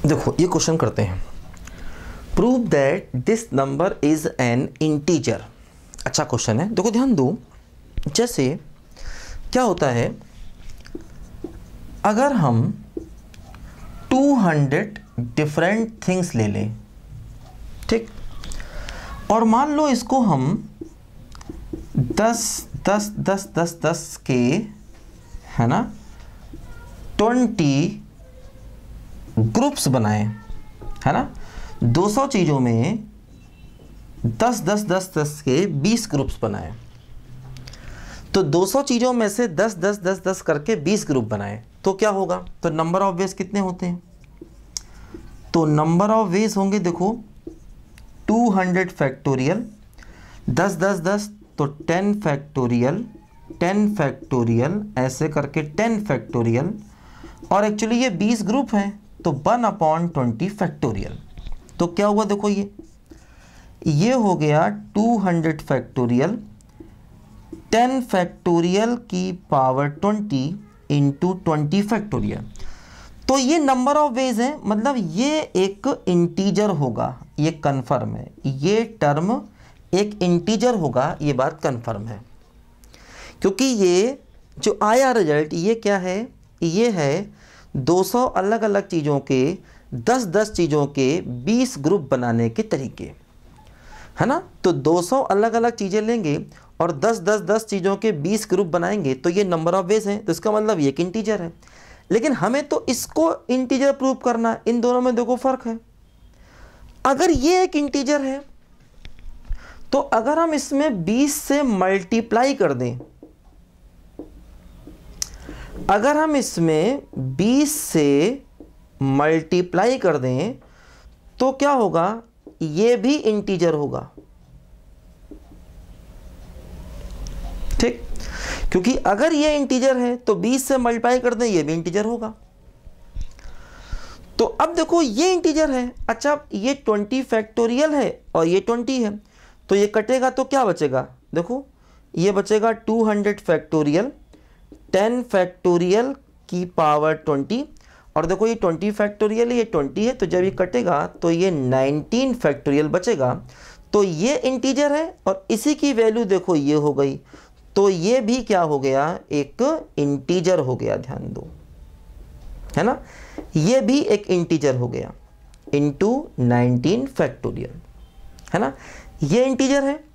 देखो ये क्वेश्चन करते हैं, prove that this number is an integer. अच्छा क्वेश्चन है, देखो ध्यान दो। जैसे क्या होता है, अगर हम 200 डिफरेंट थिंग्स ले लें, ठीक, और मान लो इसको हम 10 10 10 10 10 के, है ना, 20 ग्रुप्स बनाए, है ना, 200 चीज़ों में 10 10 10 10 के 20 ग्रुप्स बनाए। तो 200 चीज़ों में से 10 10 10 10 करके 20 ग्रुप बनाए तो क्या होगा? तो नंबर ऑफ वेज कितने होते हैं? तो नंबर ऑफ वेज होंगे, देखो 200 फैक्टोरियल 10 10 10 तो 10 फैक्टोरियल 10 फैक्टोरियल ऐसे करके 10 फैक्टोरियल, और एक्चुअली ये 20 ग्रुप हैं तो 1/20 फैक्टोरियल। तो क्या हुआ, देखो ये हो गया 200 फैक्टोरियल 10 फैक्टोरियल की पावर 20 इंटू 20 फैक्टोरियल। तो ये नंबर ऑफ वेज है, मतलब ये एक इंटीजर होगा, ये कंफर्म है, ये टर्म एक इंटीजर होगा, ये बात कंफर्म है। क्योंकि ये जो आया रिजल्ट ये क्या है, ये है 200 अलग अलग चीज़ों के 10 10 चीज़ों के 20 ग्रुप बनाने के तरीके, है ना। तो 200 अलग अलग चीज़ें लेंगे और 10 10 10 चीज़ों के 20 ग्रुप बनाएंगे तो ये नंबर ऑफ वेज हैं, तो इसका मतलब ये एक इंटीजर है। लेकिन हमें तो इसको इंटीजर प्रूव करना है, इन दोनों में देखो फर्क है। अगर ये एक इंटीजर है तो अगर हम इसमें 20 से मल्टीप्लाई कर दें, अगर हम इसमें 20 से मल्टीप्लाई कर दें तो क्या होगा, ये भी इंटीजर होगा, ठीक। क्योंकि अगर ये इंटीजर है तो 20 से मल्टीप्लाई कर दें, ये भी इंटीजर होगा। तो अब देखो ये इंटीजर है, अच्छा ये 20 फैक्टोरियल है और ये 20 है, तो ये कटेगा तो क्या बचेगा, देखो ये बचेगा 200 फैक्टोरियल 10 फैक्टोरियल की पावर 20, और देखो ये 20 फैक्टोरियल है, ये 20 है, तो जब ये कटेगा तो ये 19 फैक्टोरियल बचेगा। तो ये इंटीजर है और इसी की वैल्यू देखो ये हो गई, तो ये भी क्या हो गया, एक इंटीजर हो गया, ध्यान दो, है ना, ये भी एक इंटीजर हो गया इंटू 19 फैक्टोरियल, है ना, ये इंटीजर है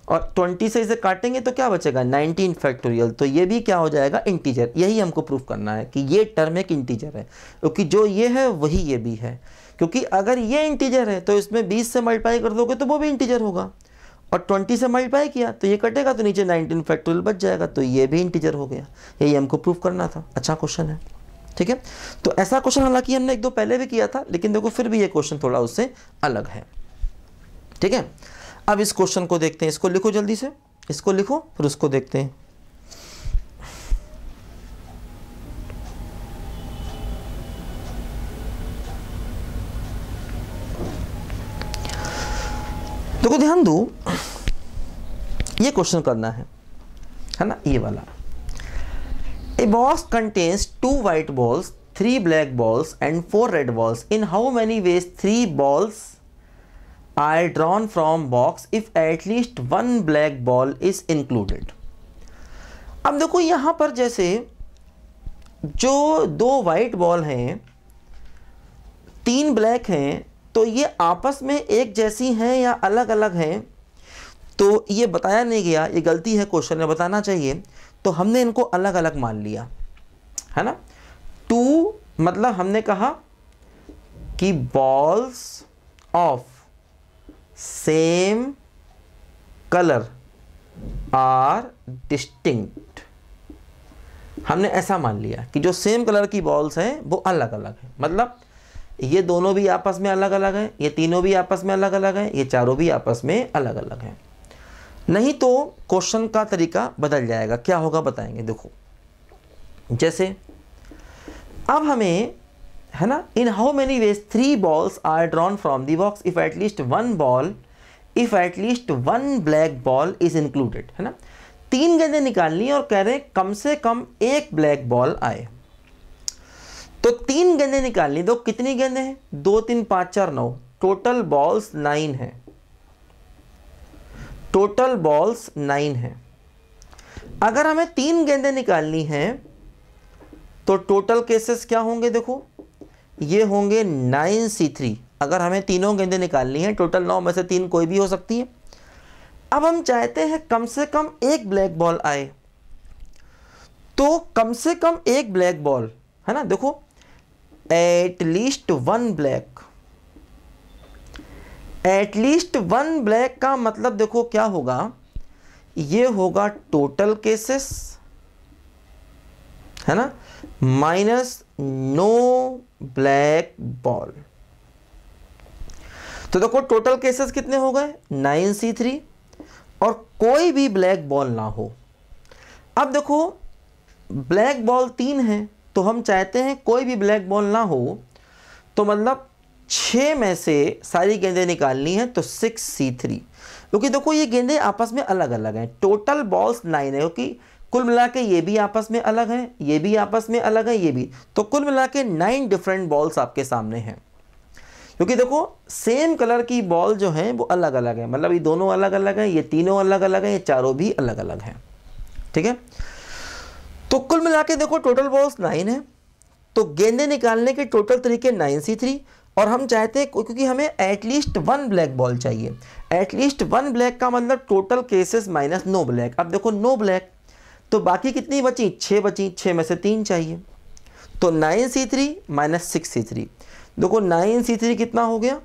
और 20 से इसे काटेंगे तो क्या बचेगा, 19 फैक्टोरियल, तो ये भी क्या हो जाएगा, इंटीजर। यही हमको प्रूफ करना है कि ये टर्म एक इंटीजर है, क्योंकि जो ये है वही ये भी है। क्योंकि अगर ये इंटीजर है तो इसमें 20 से मल्टीप्लाई कर दोगे तो वो भी इंटीजर होगा, और 20 से मल्टीप्लाई किया तो ये कटेगा तो नीचे 19 फैक्टोरियल बच जाएगा, तो ये भी इंटीजर हो गया। यही हमको प्रूफ करना था। अच्छा क्वेश्चन है, ठीक है। तो ऐसा क्वेश्चन हालांकि हमने एक दो पहले भी किया था, लेकिन देखो फिर भी ये क्वेश्चन थोड़ा उससे अलग है, ठीक है। अब इस क्वेश्चन को देखते हैं, इसको लिखो जल्दी से, इसको लिखो फिर उसको देखते हैं। देखो ध्यान दो, ये क्वेश्चन करना है ना, ये वाला। A box contains 2 white balls, 3 black balls and 4 red balls. In how many ways 3 balls are drawn from box if at least 1 black ball is included? अब देखो यहाँ पर जैसे जो 2 वाइट बॉल हैं 3 ब्लैक हैं, तो ये आपस में एक जैसी हैं या अलग अलग हैं, तो ये बताया नहीं गया, ये गलती है, क्वेश्चन में बताना चाहिए। तो हमने इनको अलग अलग मान लिया, है ना। 2 मतलब हमने कहा कि balls of same colour are distinct, हमने ऐसा मान लिया कि जो सेम कलर की बॉल्स हैं वो अलग अलग हैं, मतलब ये दोनों भी आपस में अलग अलग हैं, ये तीनों भी आपस में अलग अलग हैं, ये चारों भी आपस में अलग अलग हैं। नहीं तो क्वेश्चन का तरीका बदल जाएगा, क्या होगा बताएंगे। देखो जैसे अब हमें, है ना, in how many ways 3 balls are drawn from the box if at least 1 black ball is included, है ना। 3 गेंदें निकालनी और कह रहे हैं कम से कम एक ब्लैक बॉल आए। तो 3 गेंदें निकालनी, तो कितनी गेंदें हैं? 2 3 5 4 9, टोटल बॉल्स 9 है, टोटल बॉल्स 9 है। अगर हमें 3 गेंदें निकालनी हैं तो टोटल केसेस क्या होंगे? देखो ये होंगे 9C3। अगर हमें तीनों गेंदें निकालनी है, टोटल 9 में से 3 कोई भी हो सकती है। अब हम चाहते हैं कम से कम एक ब्लैक बॉल आए, तो कम से कम एक ब्लैक बॉल है ना, देखो एटलीस्ट 1 ब्लैक, एटलीस्ट 1 ब्लैक का मतलब देखो क्या होगा, ये होगा टोटल केसेस है ना, माइनस नो ब्लैक बॉल। तो देखो टोटल केसेस कितने हो गए? 9C3 और कोई भी ब्लैक बॉल ना हो। अब देखो ब्लैक बॉल 3 है, तो हम चाहते हैं कोई भी ब्लैक बॉल ना हो, तो मतलब 6 में से सारी गेंदें निकालनी है, तो 6C3। क्योंकि देखो ये गेंदें आपस में अलग अलग हैं, टोटल बॉल्स 9 है, क्योंकि कुल मिला के ये भी आपस में अलग है, ये भी आपस में अलग है, ये भी, तो कुल मिला के 9 डिफरेंट बॉल्स आपके सामने हैं। क्योंकि देखो सेम कलर की बॉल जो है वो अलग अलग है, मतलब ये दोनों अलग अलग हैं, ये तीनों अलग अलग हैं, ये चारों भी अलग अलग हैं, ठीक है। तो कुल मिला के देखो टोटल बॉल्स 9 है, तो गेंदें निकालने के टोटल तरीके 9C3, और हम चाहते हैं क्योंकि हमें एटलीस्ट 1 ब्लैक बॉल चाहिए, एटलीस्ट 1 ब्लैक का मतलब total cases minus no black. अब देखो नो ब्लैक, तो बाकी कितनी बची? 6 बची, 6 में से 3 चाहिए, तो 9C3 माइनस 6C3। देखो 9C3 कितना हो गया?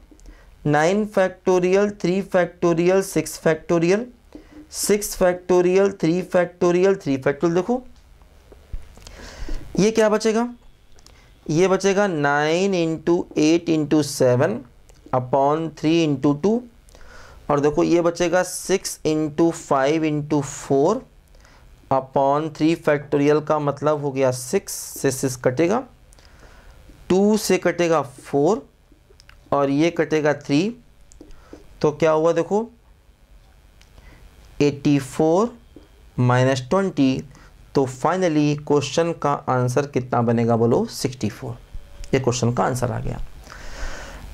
9 factorial 3 factorial 6 factorial 6 factorial 3 factorial 3 factorial. देखो ये क्या बचेगा? ये बचेगा 9 × 8 × 7 अपॉन 3 × 2, और देखो ये बचेगा 6 × 5 × 4 अपॉन 3 फैक्टोरियल का मतलब हो गया 6 से 6 कटेगा, 2 से कटेगा 4 और ये कटेगा 3, तो क्या हुआ देखो 84 माइनस 20, तो फाइनली क्वेश्चन का आंसर कितना बनेगा? बोलो 64। ये क्वेश्चन का आंसर आ गया।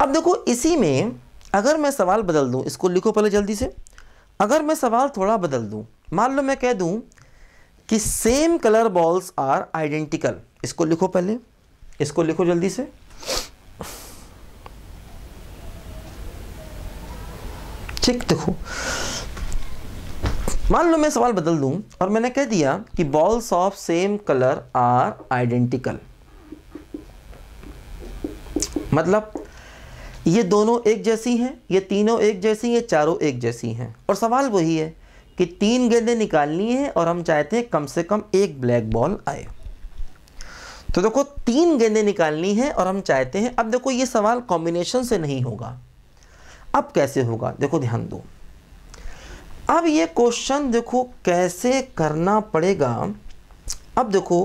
अब देखो इसी में अगर मैं सवाल बदल दूं, इसको लिखो पहले जल्दी से। अगर मैं सवाल थोड़ा बदल दूं, मान लो मैं कह दूं कि same colour balls are identical, इसको लिखो पहले, इसको लिखो जल्दी से। ठीक, देखो मान लो मैं सवाल बदल दूं और मैंने कह दिया कि balls of same colour are identical, मतलब ये दोनों एक जैसी हैं, ये तीनों एक जैसी, ये चारों एक जैसी हैं, और सवाल वही है कि 3 गेंदें निकालनी है और हम चाहते हैं कम से कम एक ब्लैक बॉल आए। तो देखो 3 गेंदें निकालनी है और हम चाहते हैं, अब देखो ये सवाल कॉम्बिनेशन से नहीं होगा, अब कैसे होगा? देखो ध्यान दो, अब ये क्वेश्चन देखो कैसे करना पड़ेगा। अब देखो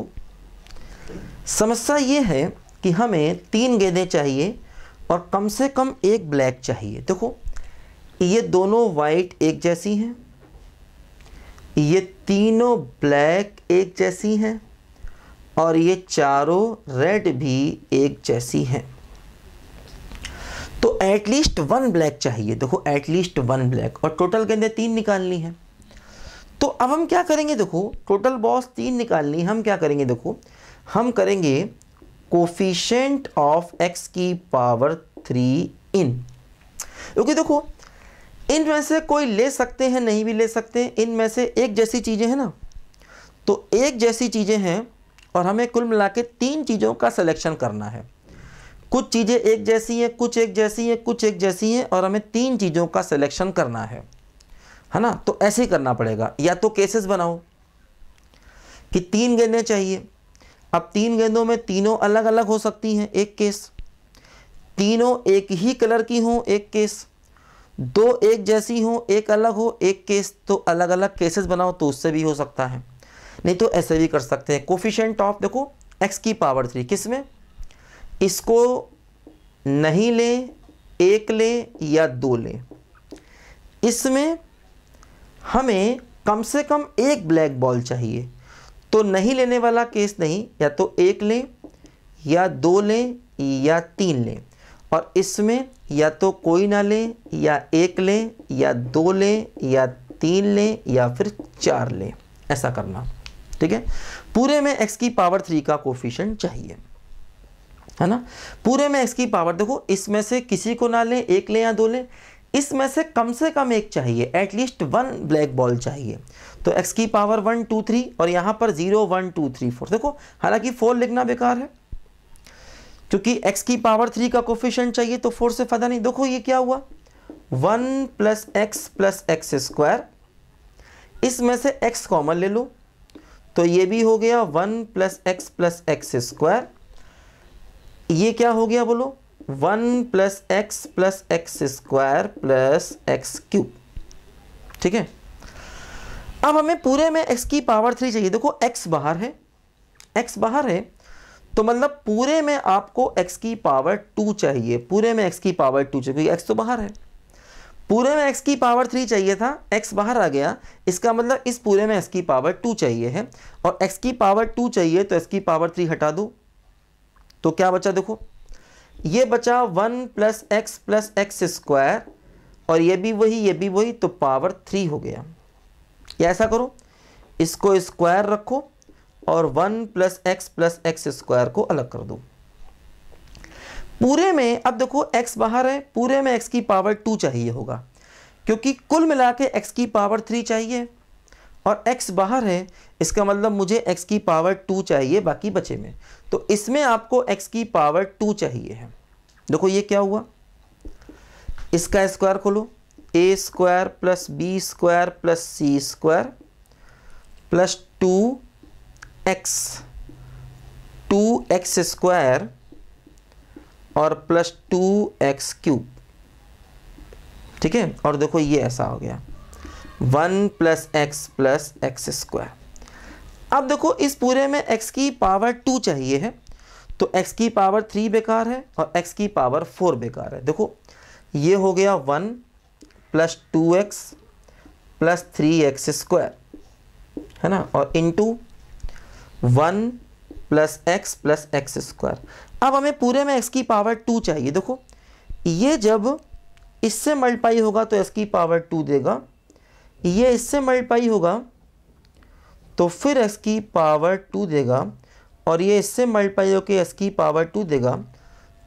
समस्या ये है कि हमें 3 गेंदें चाहिए और कम से कम एक ब्लैक चाहिए। देखो ये दोनों वाइट एक जैसी हैं, ये तीनों ब्लैक एक जैसी हैं, और ये चारों रेड भी एक जैसी हैं, तो एटलीस्ट 1 ब्लैक चाहिए। देखो एटलीस्ट 1 ब्लैक, और टोटल गेंदें 3 निकालनी है। तो अब हम क्या करेंगे? देखो टोटल बॉल्स 3 निकालनी, हम क्या करेंगे? देखो हम करेंगे कोफिशिएंट ऑफ x की पावर 3 इन, क्योंकि देखो इनमें से कोई ले सकते हैं, नहीं भी ले सकते हैं, इनमें से एक जैसी चीज़ें हैं ना, तो एक जैसी चीज़ें हैं और हमें कुल मिला के 3 चीज़ों का सिलेक्शन करना है। कुछ चीज़ें एक जैसी हैं, कुछ एक जैसी हैं, कुछ एक जैसी हैं, और हमें 3 चीज़ों का सिलेक्शन करना है ना। तो ऐसे ही करना पड़ेगा, या तो केसेस बनाओ कि 3 गेंदें चाहिए। अब 3 गेंदों में तीनों अलग अलग हो सकती हैं, एक केस, तीनों एक ही कलर की हों, एक केस, 2 एक जैसी हों, एक अलग हो, एक केस। तो अलग अलग केसेस बनाओ, तो उससे भी हो सकता है, नहीं तो ऐसे भी कर सकते हैं। कोफिशिएंट ऑफ देखो x की पावर 3, किस में? इसको नहीं ले, 1 ले या 2 ले, इसमें हमें कम से कम एक ब्लैक बॉल चाहिए, तो नहीं लेने वाला केस नहीं, या तो 1 ले या 2 लें या 3 लें, और इसमें या तो कोई ना लें या 1 लें या 2 लें या 3 लें या फिर 4 लें, ऐसा करना। ठीक है, पूरे में x की पावर 3 का कोफिशिएंट चाहिए, है ना। पूरे में x की पावर, देखो इसमें से किसी को ना लें, 1 लें या 2 लें, इसमें से कम एक चाहिए, एटलीस्ट 1 ब्लैक बॉल चाहिए। तो x की पावर 1 2 3 और यहाँ पर 0 1 2 3 4। देखो हालांकि 4 लिखना बेकार है क्योंकि x की पावर 3 का कोफिशिएंट चाहिए, तो 4 से फायदा नहीं। देखो ये क्या हुआ, 1 + x स्क्वायर, इसमें से x कॉमन ले लो तो ये भी हो गया 1 + x स्क्वायर। ये क्या हो गया बोलो, 1 + x square plus x cube. ठीक है, अब हमें पूरे में x की पावर 3 चाहिए। देखो x बाहर है, x बाहर है तो मतलब पूरे में आपको x की पावर 2 चाहिए, पूरे में x की पावर 2 चाहिए क्योंकि x तो बाहर है। पूरे में x की पावर 3 चाहिए था, x बाहर आ गया, इसका मतलब इस पूरे में x की पावर 2 चाहिए है, और x की पावर 2 चाहिए तो x की पावर 3 हटा दो, तो क्या बचा, देखो ये बचा 1 + x स्क्वायर, और ये भी वही तो पावर 3 हो गया। या ऐसा करो, इसको स्क्वायर रखो और 1 + x स्क्वायर को अलग कर दो। पूरे में अब देखो x बाहर है, पूरे में x की पावर 2 चाहिए होगा क्योंकि कुल मिला के x की पावर 3 चाहिए, और x बाहर है, इसका मतलब मुझे x की पावर 2 चाहिए बाकी बचे में, तो इसमें आपको x की पावर 2 चाहिए है। देखो ये क्या हुआ, इसका स्क्वायर खोलो, a² + b² + c² plus 2x square और प्लस 2x क्यूब। ठीक है, और देखो ये ऐसा हो गया 1 + x स्क्वायर। अब देखो इस पूरे में x की पावर 2 चाहिए है, तो x की पावर 3 बेकार है और x की पावर 4 बेकार है। देखो ये हो गया 1 + 2x + 3x स्क्वायर, है ना, और इंटू 1 + x स्क्वायर। अब हमें पूरे में x की पावर 2 चाहिए। देखो ये जब इससे मल्टीप्लाई होगा तो x की पावर 2 देगा, ये इससे मल्टीप्लाई होगा तो फिर x की पावर 2 देगा, और ये इससे मल्टीप्लाई होकर x की पावर 2 देगा,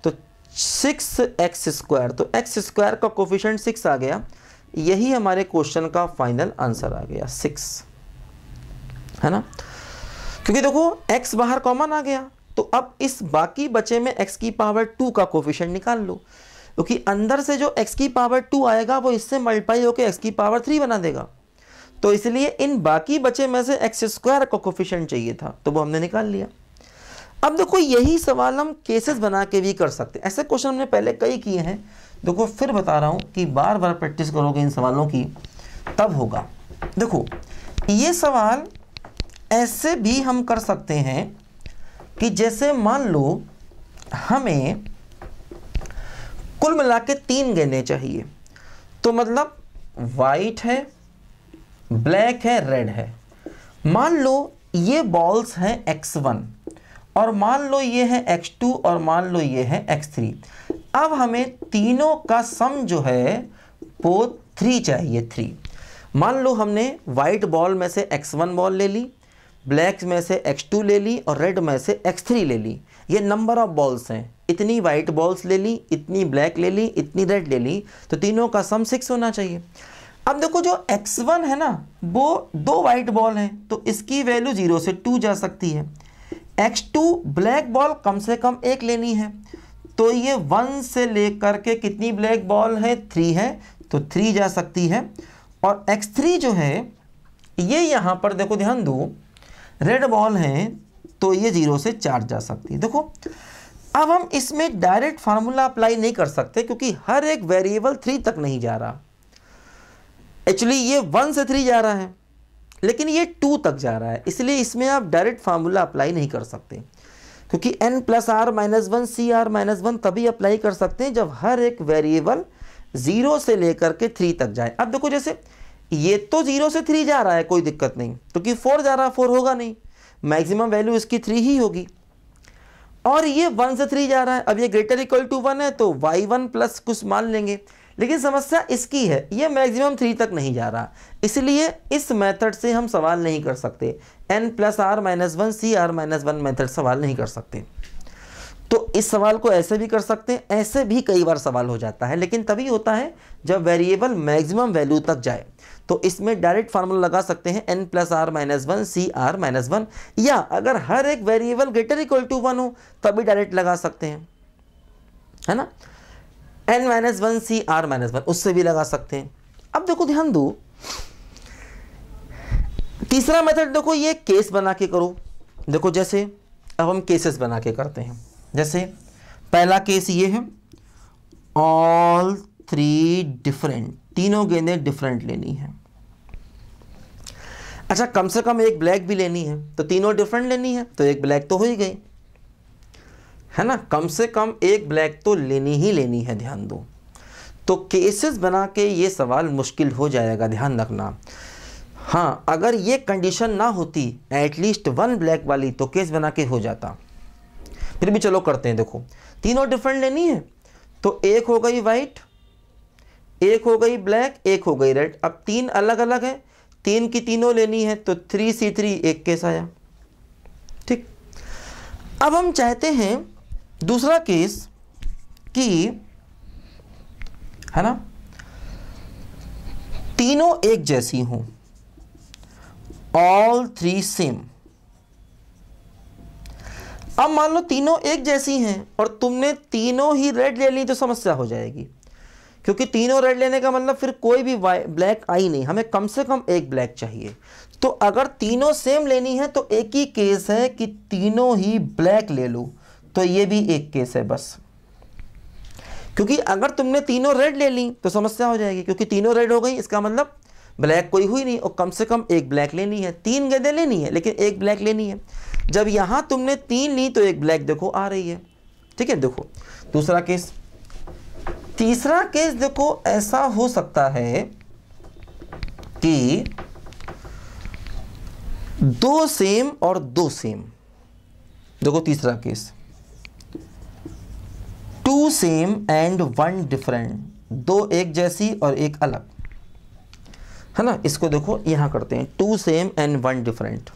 तो 6x स्क्वायर। तो x स्क्वायर का कोफिशिएंट 6 आ गया। यही हमारे क्वेश्चन का फाइनल आंसर आ गया 6, है ना, क्योंकि देखो x बाहर कॉमन आ गया, तो अब इस बाकी बचे में x की पावर 2 का कोफिशिएंट निकाल लो, क्योंकि अंदर से जो x की पावर 2 आएगा वो इससे मल्टीप्लाई होकर x की पावर 3 बना देगा, तो इसलिए इन बाकी बचे में से x स्क्वायर का कोफिशिएंट चाहिए था, तो वो हमने निकाल लिया। अब देखो यही सवाल हम केसेस बना के भी कर सकते हैं, ऐसे क्वेश्चन हमने पहले कई किए हैं। देखो फिर बता रहा हूँ कि बार बार प्रैक्टिस करोगे इन सवालों की तब होगा। देखो ये सवाल ऐसे भी हम कर सकते हैं कि जैसे मान लो हमें कुल मिला के 3 गेंदें चाहिए, तो मतलब वाइट है, ब्लैक है, रेड है। मान लो ये बॉल्स हैं x1 और मान लो ये है x2 और मान लो ये है x3। अब हमें तीनों का सम जो है वो 3 चाहिए, 3। मान लो हमने वाइट बॉल में से x1 बॉल ले ली, ब्लैक में से x2 ले ली और रेड में से x3 ले ली। ये नंबर ऑफ बॉल्स हैं, इतनी वाइट बॉल्स ले ली, इतनी ब्लैक ले ली, इतनी रेड ले ली, तो तीनों का सम 6 होना चाहिए। अब देखो जो x1 है ना वो 2 वाइट बॉल हैं, तो इसकी वैल्यू 0 से 2 जा सकती है। x2 ब्लैक बॉल कम से कम 1 लेनी है, तो ये 1 से लेकर के कितनी ब्लैक बॉल है, 3 है, तो 3 जा सकती है। और x3 जो है ये यहाँ पर देखो ध्यान दो रेड बॉल हैं, तो ये 0 से 4 जा सकती है। देखो अब हम इसमें डायरेक्ट फार्मूला अप्लाई नहीं कर सकते क्योंकि हर एक वेरिएबल 3 तक नहीं जा रहा। एक्चुअली ये 1 से 3 जा रहा है लेकिन ये 2 तक जा रहा है, इसलिए इसमें आप डायरेक्ट फार्मूला अप्लाई नहीं कर सकते, क्योंकि n + r-1 cr-1 तभी अप्लाई कर सकते हैं जब हर एक वेरिएबल 0 से लेकर के 3 तक जाए। अब देखो जैसे ये तो 0 से 3 जा रहा है, कोई दिक्कत नहीं, क्योंकि 4 जा रहा है, 4 होगा नहीं, मैक्सिमम वैल्यू इसकी 3 ही होगी। और ये 1 से 3 जा रहा है। अब ये ग्रेटर इक्वल टू 1 है तो y1 प्लस कुछ मान लेंगे, लेकिन समस्या इसकी है ये मैक्सिमम 3 तक नहीं जा रहा, इसलिए इस मेथड से हम सवाल नहीं कर सकते। n plus R minus 1 C R minus 1 method सवाल नहीं कर सकते। तो इस सवाल को ऐसे भी कर सकते हैं, ऐसे भी कई बार सवाल हो जाता है, लेकिन तभी होता है जब वेरिएबल मैक्सिमम वैल्यू तक जाए। तो इसमें डायरेक्ट फार्मूला लगा सकते हैं n plus R minus 1 C R minus 1, या अगर हर एक वेरिएबल ग्रेटर इक्वल टू 1 हो तभी डायरेक्ट लगा सकते हैं, है ना। n minus 1 C R minus 1 उससे भी लगा सकते हैं। अब देखो ध्यान दो, तीसरा मेथड देखो, ये केस बना के करो। देखो जैसे अब हम केसेस बना के करते हैं। जैसे पहला केस ये है, ऑल 3 डिफरेंट, तीनों गेंदें डिफरेंट लेनी है। अच्छा कम से कम एक ब्लैक भी लेनी है, तो तीनों डिफरेंट लेनी है तो एक ब्लैक तो हो ही गई, है ना। कम से कम एक ब्लैक तो लेनी ही लेनी है, ध्यान दो। तो केसेस बना के ये सवाल मुश्किल हो जाएगा, ध्यान रखना। हाँ अगर ये कंडीशन ना होती एटलीस्ट 1 ब्लैक वाली तो केस बना के हो जाता। फिर भी चलो करते हैं। देखो तीनों डिफरेंट लेनी है तो एक हो गई वाइट, एक हो गई ब्लैक, एक हो गई रेड। अब 3 अलग अलग है, 3 की तीनों लेनी है तो 3C3 एक केस आया, ठीक। अब हम चाहते हैं दूसरा केस कि, है ना, तीनों एक जैसी हों, ऑल 3 सेम। अब मान लो तीनों एक जैसी हैं और तुमने तीनों ही रेड ले ली तो समस्या हो जाएगी, क्योंकि तीनों रेड लेने का मतलब फिर कोई भी ब्लैक आई नहीं, हमें कम से कम एक ब्लैक चाहिए। तो अगर तीनों सेम लेनी है तो एक ही केस है कि तीनों ही ब्लैक ले लो, तो ये भी एक केस है बस। क्योंकि अगर तुमने तीनों रेड ले ली तो समस्या हो जाएगी, क्योंकि तीनों रेड हो गई इसका मतलब ब्लैक कोई हुई नहीं, और कम से कम एक ब्लैक लेनी है। 3 गेंदें लेनी है लेकिन एक ब्लैक लेनी है। जब यहां तुमने 3 ली तो एक ब्लैक देखो आ रही है, ठीक है। देखो दूसरा केस, तीसरा केस देखो ऐसा हो सकता है कि 2 सेम और 2 सेम। देखो तीसरा केस, 2 सेम एंड 1 डिफरेंट, 2 एक जैसी और एक अलग, है ना। इसको देखो यहां करते हैं, 2 सेम एंड 1 डिफरेंट।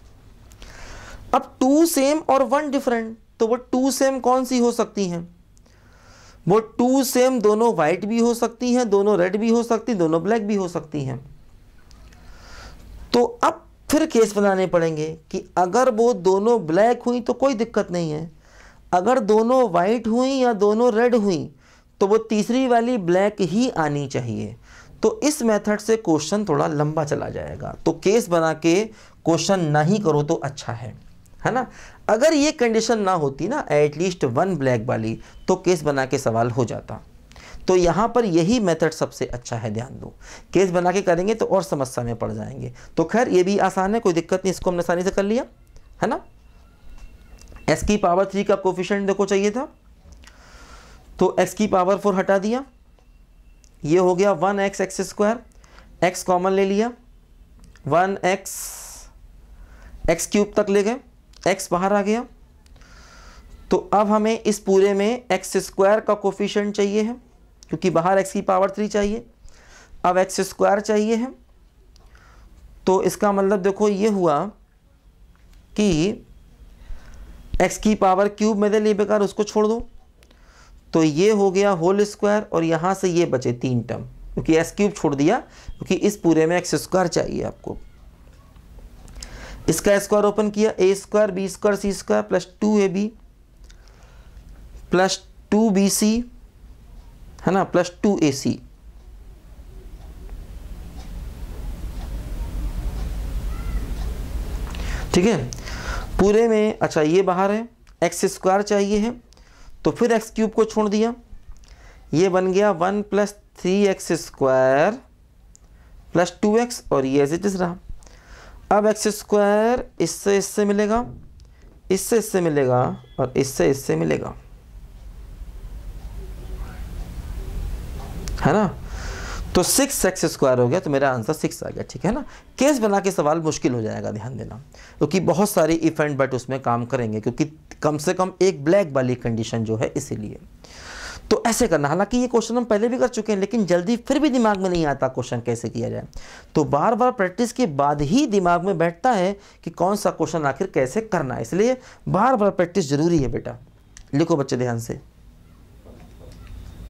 अब 2 सेम और 1 डिफरेंट, तो वो 2 सेम कौन सी हो सकती हैं? वो 2 सेम दोनों वाइट भी हो सकती हैं, दोनों रेड भी हो सकती, दोनों ब्लैक भी हो सकती हैं। तो अब फिर केस बनाने पड़ेंगे कि अगर वो दोनों ब्लैक हुई तो कोई दिक्कत नहीं है, अगर दोनों वाइट हुई या दोनों रेड हुई तो वो तीसरी वाली ब्लैक ही आनी चाहिए। तो इस मेथड से क्वेश्चन थोड़ा लंबा चला जाएगा, तो केस बना के क्वेश्चन नहीं करो तो अच्छा है ना। अगर ये कंडीशन ना होती ना एटलीस्ट 1 ब्लैक वाली, तो केस बना के सवाल हो जाता। तो यहाँ पर यही मेथड सबसे अच्छा है, ध्यान दो। केस बना के करेंगे तो और समस्या में पड़ जाएंगे। तो खैर ये भी आसान है, कोई दिक्कत नहीं, इसको हमने आसानी से कर लिया, है ना। x की पावर 3 का कोफिशिएंट देखो चाहिए था, तो x की पावर 4 हटा दिया, ये हो गया 1x x square, x common ले लिया, 1x एक्स क्यूब तक ले गए, x बाहर आ गया। तो अब हमें इस पूरे में एक्स स्क्वायर का कोफिशिएंट चाहिए है, क्योंकि बाहर x की पावर 3 चाहिए, अब एक्स स्क्वायर चाहिए है। तो इसका मतलब देखो ये हुआ कि x की पावर क्यूब मेरे लिए बेकार, उसको छोड़ दो। तो ये हो गया होल स्क्वायर, और यहाँ से ये बचे 3 टर्म, क्योंकि x क्यूब छोड़ दिया, क्योंकि इस पूरे में एक्स स्क्वायर चाहिए आपको। इसका स्क्वायर ओपन किया, a square B square C square plus 2ab plus 2bc, है ना, प्लस 2ac। ठीक है, पूरे में अच्छा ये बाहर है, एक्स स्क्वायर चाहिए है, तो फिर एक्स क्यूब को छोड़ दिया, ये बन गया 1 plus 3x square plus 2x, और ये एज इट इज रहा। अब एक्स स्क्वायर इससे इससे मिलेगा, इससे इससे मिलेगा, और इससे इससे मिलेगा, है ना। तो 6x² हो गया, तो मेरा आंसर 6 आ गया, ठीक है ना। केस बना के सवाल मुश्किल हो जाएगा, ध्यान देना, क्योंकि बहुत सारी इफ एंड बट उसमें काम करेंगे, क्योंकि कम से कम एक ब्लैक वाली कंडीशन जो है, इसीलिए। तो ऐसे करना, हालांकि ये क्वेश्चन हम पहले भी कर चुके हैं, लेकिन जल्दी फिर भी दिमाग में नहीं आता क्वेश्चन कैसे किया जाए। तो बार बार प्रैक्टिस के बाद ही दिमाग में बैठता है कि कौन सा क्वेश्चन आखिर कैसे करना है, इसलिए बार बार प्रैक्टिस जरूरी है बेटा। लिखो बच्चे ध्यान से।